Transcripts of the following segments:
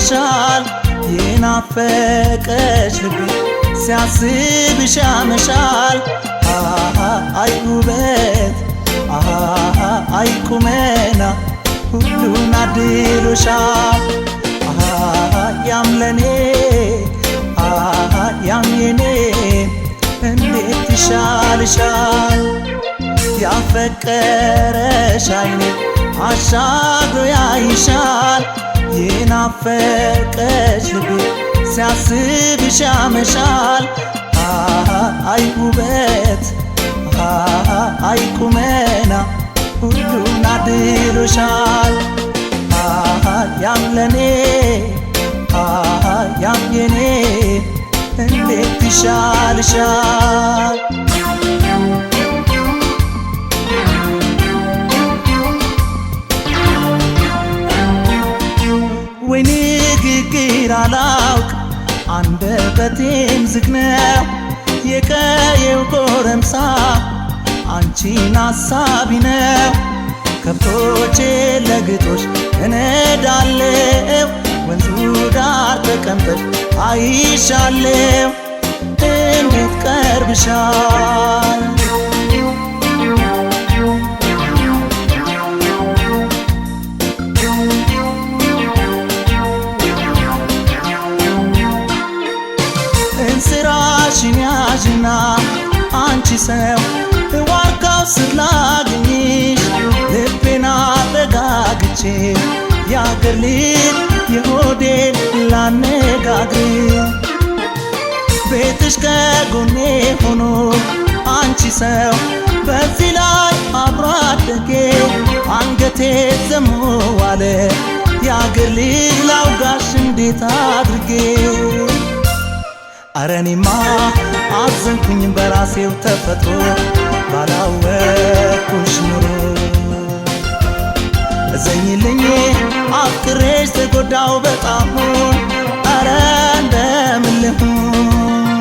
ያይሻል የናፈቀሽ ልቤ ሲያስብሽ ያመሻል አይ ውበት አይ ቁመና ሁሉን አድሎሻል ያም ለኔ ያም የኔ እንዴት ይሻልሻል ያፈቀረሽ አይኔ አሻግሮ ያይሻል የናፈቀሽ ልቤ ሲያስብሽ ያመሻል አይ ውበት አይ ቁመና ሁሉን አድሎሻል ያም ለኔ ያም የኔ እንዴት ይሻልሻል ወይ ንግግር አላውቅ አንደበቴም ዝግ ነው የቀየው ጎረምሳ አንቺን አሳቢ ነው ከብቶቼ ለግጦሽ እነዳለው ወንዙ ዳር ተቀምጠሽ አይሻለው እንዴት ቀርብሻል እንስራሽን ያዥና አንቺ ሰው ዋርካው ስላገኝሽ ልቤን አረጋግቼ ያገር ልጅ የሆዴን ላነጋግር ቤትሽ ከጎኔ ሆኖ አንቺ ሰው በዚህ ላይ አብሮ አደጌ አንገቴ ዘሞ ዋለ ያገር ልጅ ላውጋሽ እንዴት አድርጌ አረኔማ አዘንኩኝ በራሴው ተፈጥሮ ባላወቅኩሽ ኑሮ እዘኝልኝ አፍቅሬሽ ተጎዳው በጣም አረ እንደምን ልሁን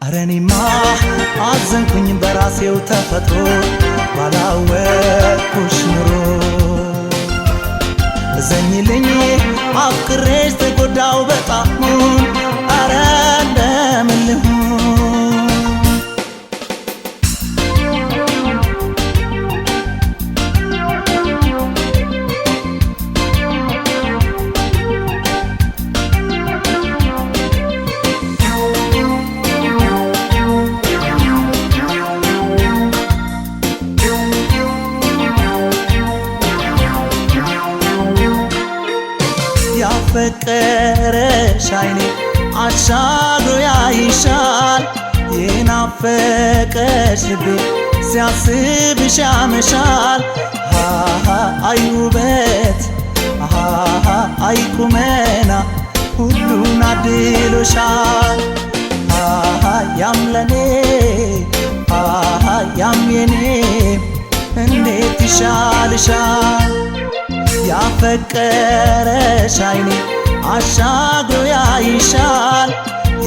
አረኔማ አዘንኩኝ በራሴው ተፈጥሮ ባላወቅኩሽ ኑሮ እዘኝልኝ አፍቅሬሽ ተጎዳው በጣም አረ እንደምን ልሁን ያፈቀረሽ አይኔ አሻግሮ ያይሻል የናፈቀሽ ልቤ ሲያስብሽ ያመሻል አይ ውበት አይ ቁመና ሁሉን አድሎሻል ያም ለኔ ያም የኔ እንዴት ይሻልሻል ያፈቀረሽ አይኔ አሻግሮ ያይሻል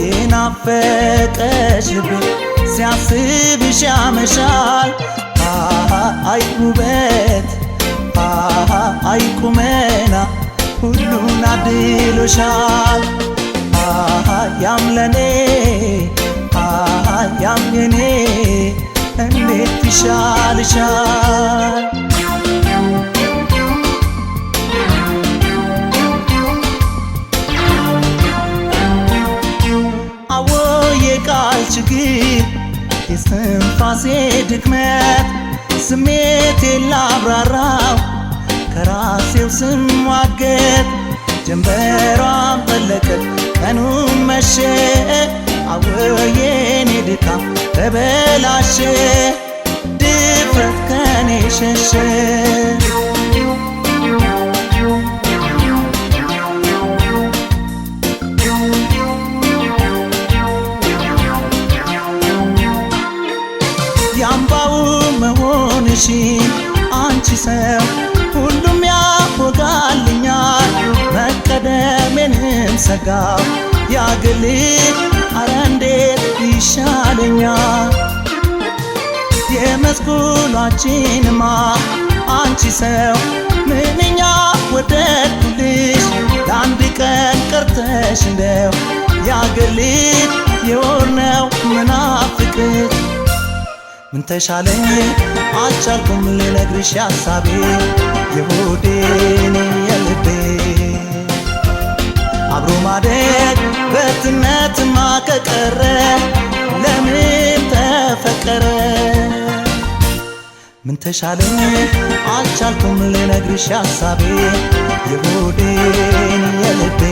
የናፈቀሽ ልቤ ሲያስብሽ ያመሻል አይ ውበት አይ ቁመና ሁሉን አድሎሻል ያም ለኔ ያም የኔ እንዴት ይሻልሻል ቃል ችግር የስትንፋሴ ድክመት ስሜቴን ላብራራው ከራሴው ስሟገት ጀንበሯን ጠለቀች ቀኑን መሸ አወየኔ ድካም ተበላሸ ድፍረት ከኔ ሸሸ ያምባው መሆንሽ አንቺ ሰው ሁሉም ያወጋልኛል መቀደሜንም ሰጋው ያግል አረ እንዴት ይሻለኛል የመስኩላችንማ አንቺ ሰው ምንኛ ወደድኩልሽ ለአንድ ቀን ቀርተሽ እንደው ያገልጥ የሆነው ምናፍቅት ምን ተሻለኝ አልቻልኩም ልነግርሽ ሐሳቤ የሆዴን የልቤ አብሮ ማደግ በትነትማ ከቀረ ለምን ተፈቀረ ምን ተሻለኝ አልቻልኩም ልነግርሽ ሐሳቤ የሆዴን የልቤ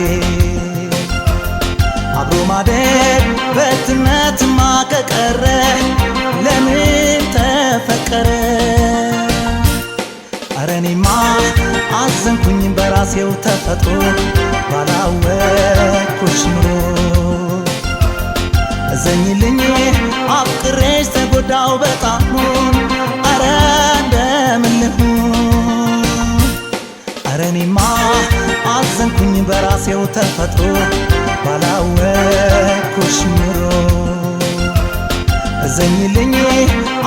አብሮ ማደግ በትነትማ ከቀረ ለምን ተፈቀረ ኧረ እኔማ አዘንኩኝ በራሴው ተፈጥሮ ባላወቅኩሽ ኑሮ እዘኝልኝ አፍቅሬሽ ተጎዳው በጣም ኧረ እንደምን ልሁን ኧረ እኔማ አዘንኩኝ በራሴው ተፈጥሮ ባላወቅኩሽ ኑሮ እዘኝልኝ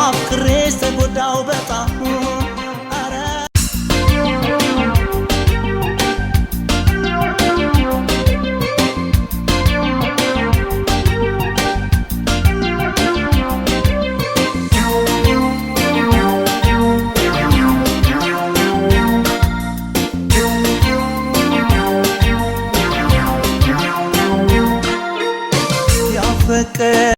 አፍቅሬሽ ተጎዳው በጣም